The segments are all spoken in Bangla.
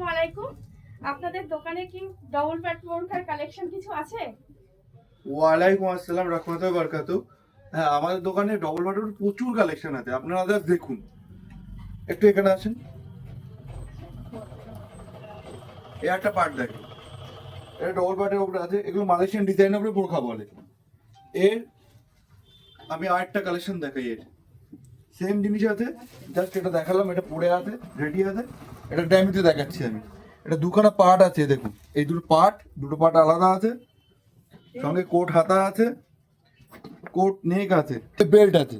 আসসালামু আলাইকুম। আপনাদের দোকানে কি ডবল বেড বোরখার কালেকশন কিছু আছে? ওয়ালাইকুম আসসালাম রাহমাতুল্লাহি ওয়া বারাকাতুহু। হ্যাঁ, আমাদের দোকানে ডবল বেডের প্রচুর কালেকশন আছে, আপনারা জাস্ট দেখুন। একটু এখানে আসেন, এই একটা পার্ট দেখেন, এটা ডবল বেডের উপরে আছে। এগুলো মালয়েশিয়ান ডিজাইনের উপরে বোরখা বলে। এর আমি আরেকটা কালেকশন দেখাই। এর সেম জিনিস আছে, জাস্ট এটা দেখালাম, এটা পড়ে আছে, রেডি আছে। এটা ড্যামিতে দেখাচ্ছি আমি। এটা দুখানা পার্ট আছে, দেখুন এই দুটো পার্ট আলাদা আছে, সঙ্গে কোট হাতা আছে, কোট নেক আছে, বেল্ট আছে,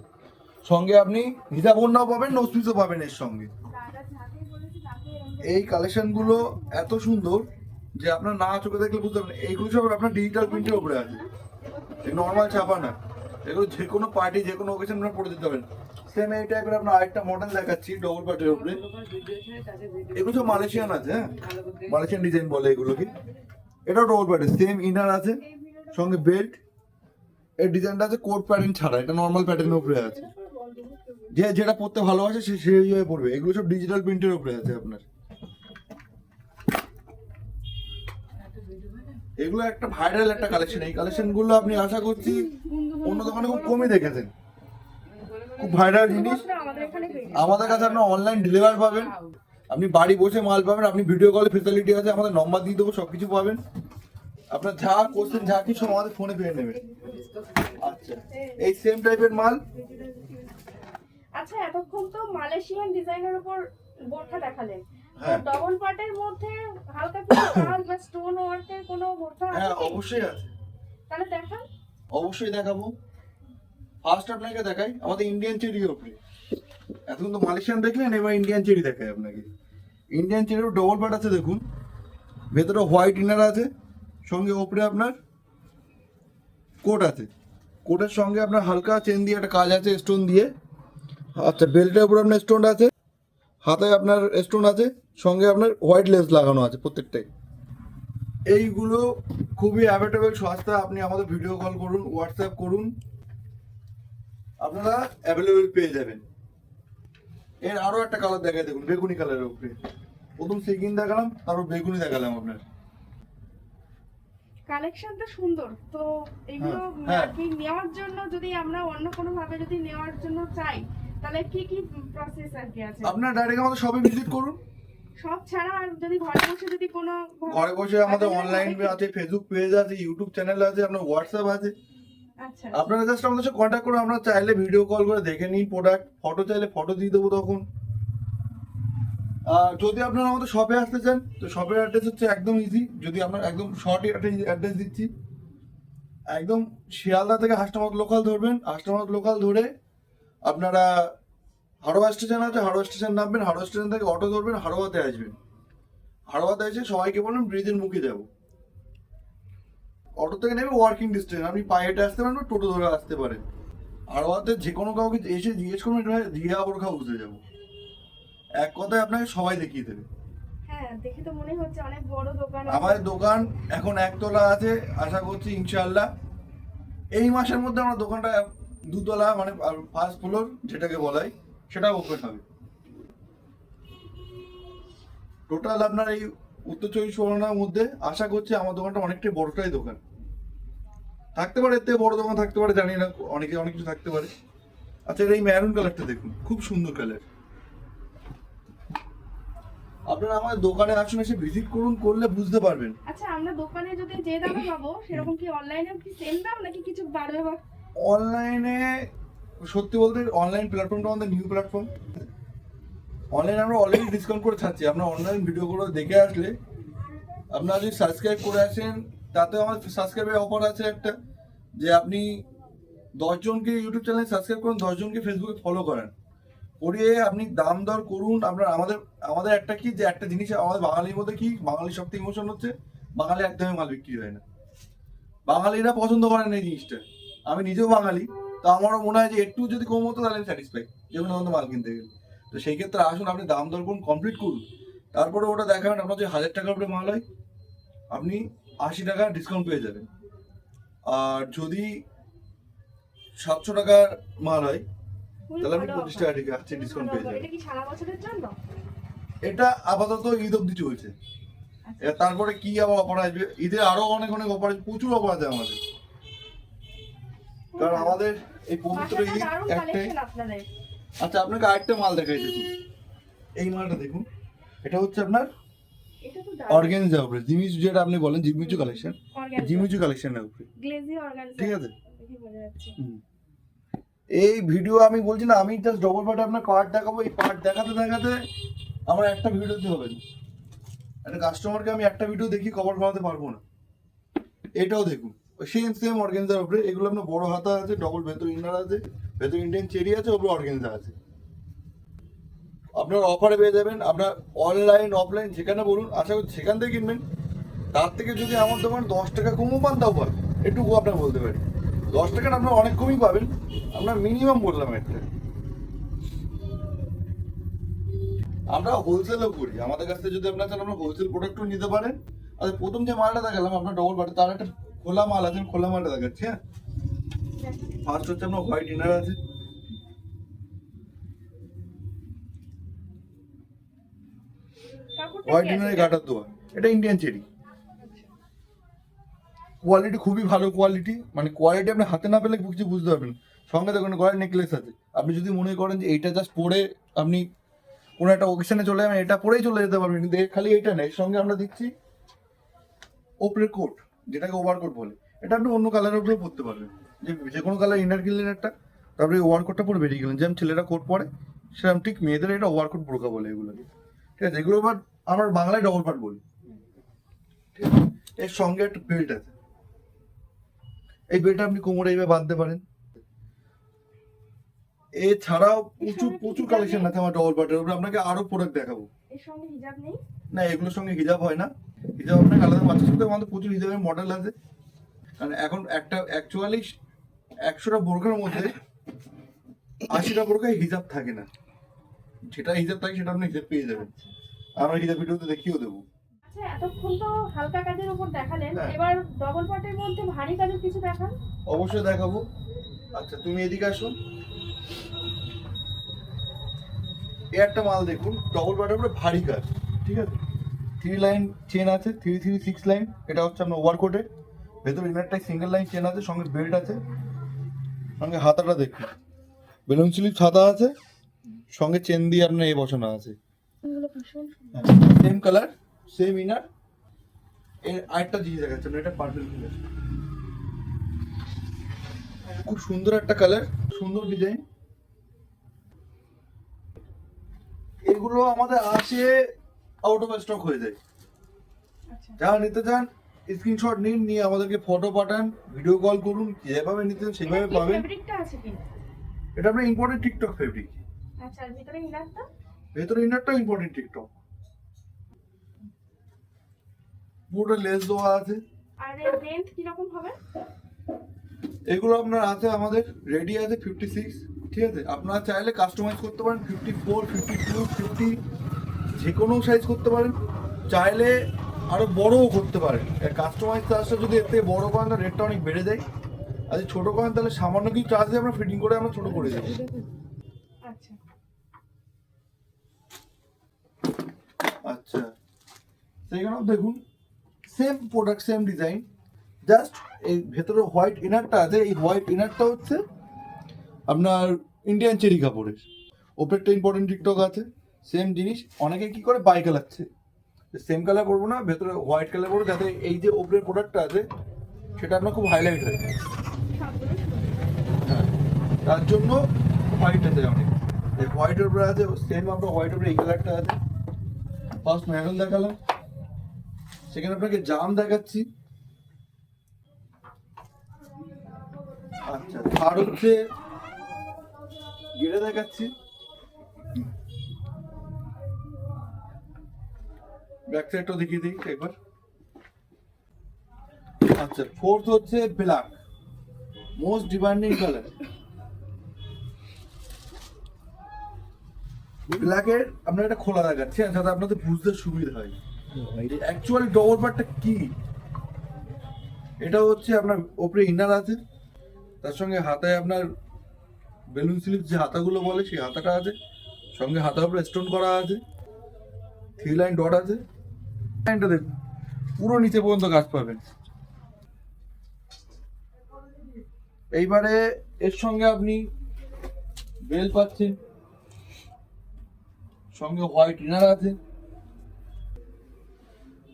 সঙ্গে আপনি হিজাব ওড়নাও পাবেন, নোজ পিসও পাবেন এর সঙ্গে। এই কালেকশনগুলো এত সুন্দর যে আপনার না চোখে দেখলে বুঝতে পারবেন। এইগুলো সব আপনার ডিজিটাল প্রিন্টের উপরে আছে, এই নর্মাল ছাপা না। এগুলো যে কোনো পার্টি, যে কোনো ওকেশন আপনার পরে দিতে পারেন। সেম এই টাইপের আপনার আরেকটা মডেল দেখাচ্ছি ডবল পার্টের উপরে। এগুলো সব মালয়েশিয়ান আছে, হ্যাঁ, মালয়েশিয়ান ডিজাইন বলে এগুলোকে। এটাও ডবল পার্টের, সেম ইনার আছে, সঙ্গে বেল্ট। এর ডিজাইনটা আছে কোট প্যাটার্ন ছাড়া, এটা নর্মাল প্যাটার্নের উপরে আছে। যে যেটা পড়তে ভালোবাসে সে সেইভাবে পড়বে। এগুলো সব ডিজিটাল প্রিন্টের উপরে আছে আপনার। এগুলো একটা ভাইরাল একটা কালেকশন। এই কালেকশনগুলো আপনি আশা করছি অন্য দোকানে খুব কমই দেখেছেন। খুব ভাইরাল জিনিস। আমাদের কাছে আপনার অনলাইন ডেলিভারি পাবেন, আপনি বাড়ি বসে মাল পাবেন, আপনি ভিডিও কলের ফেসিলিটি আছে, আমাদের নম্বর দিয়ে দেবো, সবকিছু পাবেন। আপনার যা কোশ্চেন যা কিছু আমাদের ফোনে পেয়ে নেবেন। আচ্ছা, এই সেম টাইপের মাল। আচ্ছা, এতক্ষণ তো মালয়েশিয়ান ডিজাইনের উপর বোরখা দেখালেন। হ্যাঁ। ডবল পার্টের মধ্যে হালকা কিছু কাজ বা স্টোন ওয়ার্কের কোনো বোরখা আছে? হ্যাঁ, কি? অবশ্যই আছে। তাহলে দেখান। অবশ্যই দেখাবো। ফার্স্ট আপনাকে দেখাই আমাদের ইন্ডিয়ান চেরি উপরে। এখন তো মালয়েশিয়ান দেখলেন, এবার ইন্ডিয়ান চেরি দেখাই আপনাকে। ইন্ডিয়ান চেরির ডবল পার্ট আছে, দেখুন ভেতরে হোয়াইট ইনার আছে, সঙ্গে ওপরে আপনার কোট আছে। কোটের সঙ্গে আপনার হালকা চেন দিয়ে একটা কাজ আছে স্টোন দিয়ে। আচ্ছা, বেল্টের উপরে আপনার স্টোন আছে, হাতায় আপনার স্টোন আছে, সঙ্গে আপনার হোয়াইট লেস লাগানো আছে প্রত্যেকটাই। এইগুলো খুবই অ্যাভেলেবেল, সস্তা। আপনি আমাদের ভিডিও কল করুন, হোয়াটসঅ্যাপ করুন, আপনারা অ্যাভেলেবেল পেয়ে যাবেন। এর আরো একটা কালার দেখাই, দেখুন বেগুনি কালারের উপরে। প্রথম সিগিন দেখালাম, তারপর বেগুনি দেখালাম আপনার। কালেকশনটা সুন্দর তো। এগুলো হ্যাঁ। কি নেওয়ার জন্য, যদি আমরা অন্য কোনো ভাবে যদি নেওয়ার জন্য চাই, তাহলে কি কি প্রসেস আর কি আছে? আপনার ডাইরেক্ট আমাদের শপে ভিজিট করুন। সব ছাড়া আর যদি ঘরে বসে যদি কোনো ঘরে বসে আমাদের অনলাইন আছে, ফেসবুক পেজ আছে, ইউটিউব চ্যানেল আছে, আপনার হোয়াটসঅ্যাপ আছে। আচ্ছা, আপনারা জাস্ট আমাদের সাথে কন্ট্যাক্ট করুন। আমরা চাইলে ভিডিও কল করে দেখে নিন প্রোডাক্ট, ফটো চাইলে ফটো দিয়ে দেবো তখন। আর যদি আপনারা আমাদের শপে আসতে চান, তো শপের অ্যাড্রেস হচ্ছে একদম ইজি। যদি আপনার একদম শর্ট অ্যাড্রেস দিচ্ছি, একদম শিয়ালদা থেকে হাসনাবাদ লোকাল ধরবেন। হাসনাবাদ লোকাল ধরে আপনারা হাড়োয়া স্টেশন আছে, হাড়োয়া স্টেশন নামবেন, হাড়োয়া স্টেশন থেকে অটো ধরবেন, হাড়োয়াতে আসবেন। হাড়োয়াতে এসে সবাইকে বলবেন ব্রিজের মুখে যাবো। অটো থেকে নেবে ওয়ার্কিং ডিস্টেন্স, আপনি পায়ে হেঁটে আসতে পারেন, টোটো ধরে আসতে পারেন। হাড়োয়াতে যে কোনো কাউকে এসে জিজ্ঞেস করবেন জিয়া বোরখা বুঝতে যাবো, এক কথায় আপনাকে সবাই দেখিয়ে দেবে। হ্যাঁ, দেখে তো মনে হচ্ছে অনেক বড় দোকান। আমাদের দোকান এখন একতলা আছে, আশা করছি ইনশাআল্লাহ এই মাসের মধ্যে আমার দোকানটা দুতলা, মানে ফার্স্ট ফ্লোর যেটাকে বলাই, সেটা ওপেন হবে। টোটাল আপনার এই উত্তর চব্বিশ পরগনার মধ্যে আশা করছি আমার দোকানটা অনেকটাই বড়টাই দোকান। থাকতে পারে এর থেকে বড় দোকান, থাকতে পারে জানি না, অনেকে অনেক কিছু থাকতে পারে। আচ্ছা, এই ম্যারুন কালারটা দেখুন, খুব সুন্দর কালার। আপনারা আমাদের দোকানে আসুন, এসে ভিজিট করুন, করলে বুঝতে পারবেন। আচ্ছা, আমরা দোকানে যদি যে দামে পাবো সেরকম কি অনলাইনেও কি সেম দাম, নাকি কিছু বাড়বে বা? অনলাইনে সত্যি বলতে অনলাইন প্ল্যাটফর্মটা আমাদের নিউ প্ল্যাটফর্ম। অনলাইনে আমরা অলরেডি ডিসকাউন্ট করে থাকছি। আপনার অনলাইন ভিডিওগুলো দেখে আসলে, আপনারা যদি সাবস্ক্রাইব করে আসেন, তাতে আমাদের সাবস্ক্রাইবের অফার আছে একটা, যে আপনি 10 জনকে ইউটিউব চ্যানেলে সাবস্ক্রাইব করুন, 10 জনকে ফেসবুকে ফলো করেন, করিয়ে আপনি দাম দর করুন। আপনার আমাদের একটা কি, যে একটা জিনিস আমাদের বাঙালির মধ্যে কি, বাঙালির সব থেকে ইমোশন হচ্ছে বাঙালি একদমই মাল বিক্রি হয় না। বাঙালিরা পছন্দ করেন এই জিনিসটা। আমি নিজেও বাঙালি, তো আমারও মনে হয় যে একটু যদি কম হতো তাহলে আমি স্যাটিসফাই, যেমন আমাদের মাল কিনতে গেলে। তো সেই ক্ষেত্রে আসুন, আপনি দাম দর করুন, কমপ্লিট করুন, তারপরে ওটা দেখাবেন। আপনার যদি 1000 টাকার উপরে মাল হয়, আপনি 80 টাকা ডিসকাউন্ট পেয়ে যাবেন। আর যদি 700 টাকার মাল হয়, তাহলে আপনি 25 টাকা ডিসকাউন্ট পেয়ে যাবেন। এটা কি সারা বছরের জন্য? এটা আপাতত ঈদ অব্দি চলছে। এবার তারপরে কি আবার অফার আসবে, ঈদে আরো অনেক অনেক অফার আছে, প্রচুর অফার আছে আমাদের। কারণ আমাদের এই পবিত্র ঈদ একটাই। আপনাদের। আচ্ছা আপনাকে আরেকটা মাল দেখাই, দেখুন এই মালটা দেখুন, এটা হচ্ছে আপনার এটা তো অর্গানজা উপরে জিমিচু, যেটা আপনি বলেন জিমিচু কালেকশন, জিমিচু কালেকশনের উপরে, গ্লেজি অর্গানজা, ঠিক আছে। দেখি বোঝা যাচ্ছে। এই ভিডিও আমি বলছি না, আমি জাস্ট ডবল পার্টে আপনার পার্ট দেখাবো, এই পার্ট দেখাতে দেখাতে আমার একটা ভিডিওতে হবে না। একটা কাস্টমারকে আমি একটা ভিডিও দেখি কভার করাতে পারবো না। এটাও দেখুন সেম সেম অর্গানজার উপরে, এগুলো আপনার বড় হাতা আছে, ডবল ভেতর ইনার আছে, ভেতর ইন্ডিয়ান চেরি আছে, ওপরে অর্গানজা আছে। আপনার অফারে পেয়ে যাবেন, আপনার অনলাইন অফলাইন যেখানে বলুন, আশা করি সেখান থেকে কিনবেন। তার থেকে যদি আমার দোকান 10 টাকা কমও পান তাও পাবেন, এটুকু আপনার বলতে পারি। 10 টাকাটা আপনার অনেক কমই পাবেন, আপনার মিনিমাম বললাম একটা। আমরা হোলসেলও করি, আমাদের কাছ থেকে যদি আপনার চান আমরা হোলসেল প্রোডাক্টও নিতে পারেন। আর প্রথম যে মালটা দেখালাম আপনার ডবল বাটে, তার একটা খোলা মাল আছে, খোলা মালটা দেখাচ্ছি। হ্যাঁ, ফার্স্ট হচ্ছে আপনার হোয়াইট ইনার আছে, হোয়াইট ইনারে গাটার দোয়া, এটা ইন্ডিয়ান চেরি। কোয়ালিটি খুবই ভালো কোয়ালিটি, মানে কোয়ালিটি আপনি হাতে না পেলে কিছু বুঝতে পারবেন। সঙ্গে দেখুন গলার নেকলেস আছে, আপনি যদি মনে করেন যে এইটা জাস্ট পরে আপনি কোনো একটা ওকেশনে চলে যাবেন, এটা পরেই চলে যেতে পারবেন, কিন্তু খালি এইটা নেই, সঙ্গে আমরা দিচ্ছি ওপরে কোট, যেটাকে ওভার কোট বলে। এটা আপনি অন্য কালারের উপরেও পরতে পারবেন, যে কোনো কালার ইনার কিনলেন একটা, তারপরে ওভার কোটটা পরে বেরিয়ে গেলেন। যেমন ছেলেরা কোট পরে সেরকম ঠিক মেয়েদের এটা ওভার কোট বোরকা বলে এগুলোকে, ঠিক আছে। এগুলো আবার আমরা বাংলায় ডবল পার্ট বলি, ঠিক আছে। এর সঙ্গে একটা বেল্ট আছে, এই বেল্টটা আপনি কোমরে এইভাবে বাঁধতে পারেন। এছাড়াও প্রচুর প্রচুর কালেকশন আছে আমার ডবল পার্টের উপরে, আপনাকে আরো প্রোডাক্ট দেখাবো। এর সঙ্গে হিজাব নেই? না, এগুলোর সঙ্গে হিজাব হয় না, হিজাব আপনাকে আলাদা বাচ্চার সাথে আমাদের প্রচুর হিজাবের মডেল আছে। কারণ এখন একটা অ্যাকচুয়ালি 100টা বোরকার মধ্যে 80টা বোরকায় হিজাব থাকে না, যেটা হিজাব থাকে সেটা আপনি হিজাব পেয়ে যাবেন। আমরা হিজাব ভিডিওতে দেখিয়েও দেবো। আচ্ছা, এতক্ষণ তো হালকা কাজের উপর দেখালেন, হ্যাঁ। এবার ডবল পার্টের মধ্যে ভারী কাজের কিছু দেখান। অবশ্যই দেখাবো। আচ্ছা তুমি এদিকে আসো, এই একটা মাল দেখুন, ডবল পার্টের উপরে ভারী কাজ, ঠিক আছে। 3 লাইন চেন আছে, 336 লাইন, এটা হচ্ছে আপনার ওভার কোটে। ভেতরে ইনারটাই সিঙ্গেল লাইন চেন আছে, সঙ্গে বেল্ট আছে, সঙ্গে হাতাটা দেখুন বেলুন স্লিপ হাতা আছে, সঙ্গে চেন দিয়ে আপনার এই বসানো আছে, সেম কালার সেম ইনার। এর আরেকটা জিনিস দেখাচ্ছেন, এটা পার্পল কালার, খুব সুন্দর একটা কালার, সুন্দর ডিজাইন। এগুলো আমাদের আসে আউট অফ স্টক হয়ে যায়। যারা নিতে চান স্ক্রিনশট নিন, নিয়ে আমাদেরকে ফটো পাঠান, ভিডিও কল করুন, যেভাবে নিতে চান সেভাবে পাবেন। ফেব্রিকটা আছে কি? এটা আপনার ইম্পোর্টেড টিকটক ফেব্রিক। আচ্ছা, আর ভিতরে ইনারটা? ভেতরে ইনারটা ইম্পোর্টেড টিকটক, পুরোটা লেস দেওয়া আছে। আর এর লেন্থ কি রকম হবে? এগুলো আপনার আছে, আমাদের রেডি আছে 56, ঠিক আছে। আপনারা চাইলে কাস্টমাইজ করতে পারেন 54, 52, 50, যে কোনো সাইজ করতে পারেন, চাইলে আরো বড়ও করতে পারেন। কাস্টমাইজ চার্জটা যদি এর থেকে বড় করেন তাহলে রেটটা অনেক বেড়ে যায়, আর যদি ছোটো করেন তাহলে সামান্য কিছু চার্জ দিয়ে আমরা ফিটিং করে আমরা ছোটো করে দেবো। আচ্ছা আচ্ছা, সেখানেও দেখুন same product same design, just এই ভেতরে হোয়াইট ইনারটা আছে, এই হোয়াইট ইনারটা হচ্ছে আপনার ইন্ডিয়ান চেরি কাপড়ের, ওপরটা ইম্পর্টেন্ট টিকটক আছে, সেম জিনিস। অনেকে কি করে বাই কালাচ্ছে, সেম কালার করবো না, ভেতরে হোয়াইট কালার করবো, যাতে এই যে ওপরের প্রোডাক্টটা আছে সেটা আপনার খুব হাইলাইট হয়। হ্যাঁ, তার জন্য হোয়াইট আছে অনেক, এই হোয়াইটের উপরে আছে, সেম আপনার হোয়াইটের উপরে এই কালারটা আছে। ফার্স্ট মেরুন দেখালাম, সেখানে আপনাকে জাম দেখাচ্ছি। আচ্ছা, থার্ড হচ্ছে গেড়ে দেখাচ্ছি, ব্যাক সাইডটাও দেখিয়ে দিই একবার। আচ্ছা, ফোর্থ হচ্ছে ব্ল্যাক, মোস্ট ডিমান্ডিং কালার। ব্ল্যাকের আপনার এটা খোলা দেখাচ্ছি যাতে আপনাদের বুঝতে সুবিধা হয় অ্যাকচুয়ালি ডবল পার্টটা কি। এটা হচ্ছে আপনার ওপরে ইনার আছে, তার সঙ্গে হাতায় আপনার বেলুন স্লিপ যে হাতাগুলো বলে সেই হাতাটা আছে, সঙ্গে হাতার উপরে স্টোন করা আছে, থ্রি লাইন ডট আছে, লাইনটা দেখুন পুরো নিচে পর্যন্ত কাজ পাবেন। এইবারে এর সঙ্গে আপনি বেল পাচ্ছেন, সঙ্গে হোয়াইট ইনার আছে।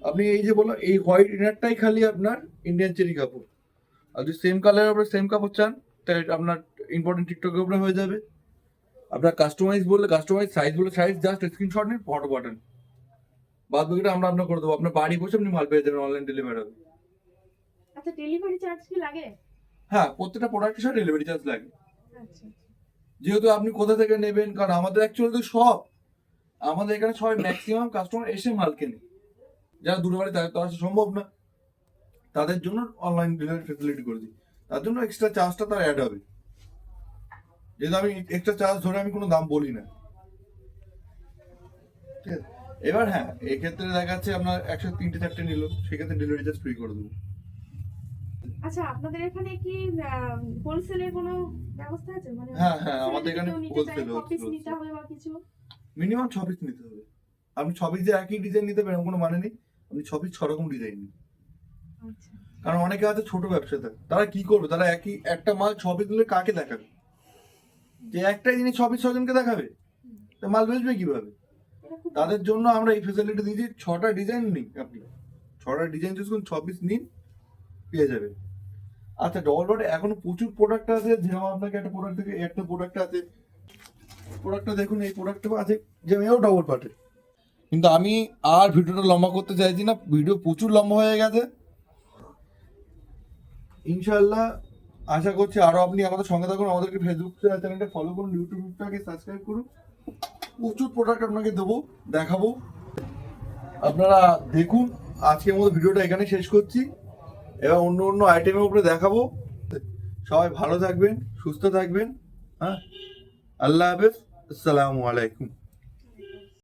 আপনি এই যে বললাম এই হোয়াইট ইনারটাই খালি আপনার ইন্ডিয়ান চেরি কাপড়, আর যদি সেম কালারের উপরে সেম কাপড় চান তাহলে আপনার ইম্পর্টেন্ট টিকটকের উপরে হয়ে যাবে। আপনার কাস্টমাইজ বললে কাস্টমাইজ, সাইজ বলে সাইজ, জাস্ট স্ক্রিনশট নিন, ফটো পাঠান, বাদ বাকিটা আমরা করে দেবো। আপনার বাড়ি বসে আপনি মাল পেয়ে যাবেন, অনলাইন ডেলিভারি হবে। আচ্ছা, ডেলিভারি চার্জ কি লাগে? হ্যাঁ, প্রত্যেকটা প্রোডাক্টের সাথে ডেলিভারি চার্জ লাগে। আচ্ছা, যেহেতু আপনি কোথা থেকে নেবেন, কারণ আমাদের অ্যাকচুয়ালি তো সব, আমাদের এখানে সবাই ম্যাক্সিমাম কাস্টমার এসে মাল কেনে, যারা দূরে বাড়ি তাদের তো আসা সম্ভব না, তাদের জন্য অনলাইন ডেলিভারি ফেসিলিটি করে দিই। তার জন্য এক্সট্রা চার্জটা তার অ্যাড হবে, যেহেতু আমি এক্সট্রা চার্জ ধরে আমি কোনো দাম বলি না, ঠিক আছে। এবার হ্যাঁ, এই ক্ষেত্রে দেখা যাচ্ছে আপনার 103-4টে নিল, সেক্ষেত্রে ডেলিভারি চার্জ ফ্রি করে দেবো। আচ্ছা, আপনাদের এখানে কি হোলসেলের কোনো ব্যবস্থা আছে? মানে হ্যাঁ হ্যাঁ, আমাদের এখানে হোলসেল হোলসেল নিতে হবে বা কিছু? মিনিমাম 6 পিস নিতে হবে। আপনি 6 পিস যে একই ডিজাইন নিতে পারেন কোনো মানে নেই, আপনি 6 পিস 6 রকম ডিজাইন নিন। আচ্ছা, কারণ অনেকে আছে ছোট ব্যবসাদার, তারা কি করবে, তারা একই একটা মাল 6 পিস দিলে কাকে দেখাবে? যে একটাই জিনিস 6 পিস 6 জনকে দেখাবে, তা মাল বেচবে কিভাবে? এটা খুব তাদের জন্য আমরা এই ফেসিলিটি দিয়েছি, 6টা ডিজাইন নিন, আপনি 6টা ডিজাইন চুজ করুন, 6 পিস নিন, পেয়ে যাবেন। আচ্ছা, ডবল বাটে এখনো প্রচুর প্রোডাক্ট আছে, যেমন আপনাকে একটা প্রোডাক্ট থেকে একটা প্রোডাক্ট আছে, প্রোডাক্টটা দেখুন, এই প্রোডাক্টটা আছে যেমন এও ডবল পার্টের। কিন্তু আমি আর ভিডিওটা লম্বা করতে চাইছি না, ভিডিও প্রচুর লম্বা হয়ে গেছে। ইনশাআল্লাহ আশা করছি আরো আপনি আমাদের সঙ্গে থাকুন, আমাদেরকে ফেসবুক চ্যানেলটা ফলো করুন, ইউটিউবটাকে সাবস্ক্রাইব করুন। প্রচুর প্রোডাক্ট আপনাকে দেবো, দেখাবো, আপনারা দেখুন। আজকের মতো ভিডিওটা এখানে শেষ করছি, এবার অন্য অন্য আইটেমের উপরে দেখাবো। সবাই ভালো থাকবেন, সুস্থ থাকবেন, হ্যাঁ, আল্লাহ হাফেজ, আসসালামু আলাইকুম।